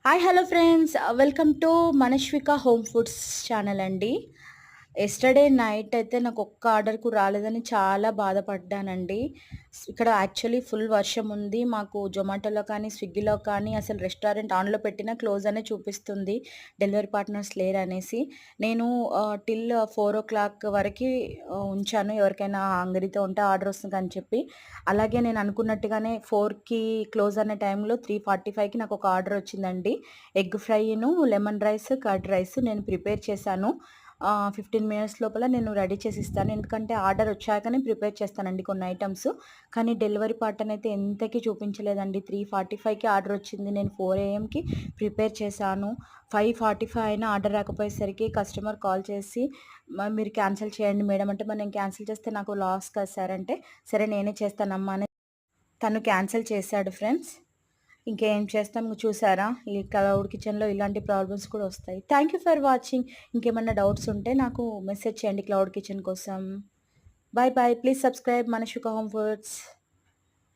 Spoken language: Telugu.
Hi hello friends welcome to Manashvika home foods channel అండి. ఎస్టర్డే నైట్ అయితే నాకు ఒక్క ఆర్డర్ కూడా రాలేదని చాలా బాధపడ్డానండి. ఇక్కడ యాక్చువల్లీ ఫుల్ వర్షం ఉంది. మాకు జొమాటోలో కానీ స్విగ్గీలో కానీ అసలు రెస్టారెంట్ ఆన్లో పెట్టినా క్లోజ్ అనే చూపిస్తుంది, డెలివరీ పార్ట్నర్స్ లేరనేసి. నేను టిల్ 4 o'clock వరకు ఉంచాను, ఎవరికైనా హంగరీతో ఉంటే ఆర్డర్ వస్తుందని చెప్పి. అలాగే నేను అనుకున్నట్టుగానే 4కి క్లోజ్ అనే టైంలో 3:45కి నాకు ఒక ఆర్డర్ వచ్చిందండి. ఎగ్ ఫ్రైను, లెమన్ రైస్, కర్డ్ రైస్ నేను ప్రిపేర్ చేశాను. 15 మినిట్స్ లోపల నేను రెడీ చేసి ఇస్తాను. ఎందుకంటే ఆర్డర్ వచ్చాకనే ప్రిపేర్ చేస్తానండి కొన్ని ఐటెమ్స్. కానీ డెలివరీ పార్ట్‌నర్ అయితే ఎంతకి చూపించలేదండి. 3:45కి ఆర్డర్ వచ్చింది. నేను 4 AM ప్రిపేర్ చేశాను. 5:45 అయినా ఆర్డర్ రాకపోయేసరికి కస్టమర్ కాల్ చేసి మీరు క్యాన్సిల్ చేయండి మేడం అంటే, మరి నేను క్యాన్సిల్ చేస్తే నాకు లాస్ కదా సార్ అంటే, సరే నేనే చేస్తానమ్మా అని తను క్యాన్సిల్ చేశాడు ఫ్రెండ్స్. ఇంకేం చేస్తాం, చూసారా ఈ క్లౌడ్ కిచెన్‌లో ఇలాంటి ప్రాబ్లమ్స్ కూడా వస్తాయి. Thank you for watching. ఇంకేమన్నా డౌట్స్ ఉంటే నాకు మెసేజ్ చేయండి క్లౌడ్ కిచెన్ కోసం. Bye bye. Please subscribe Manashvika home foods.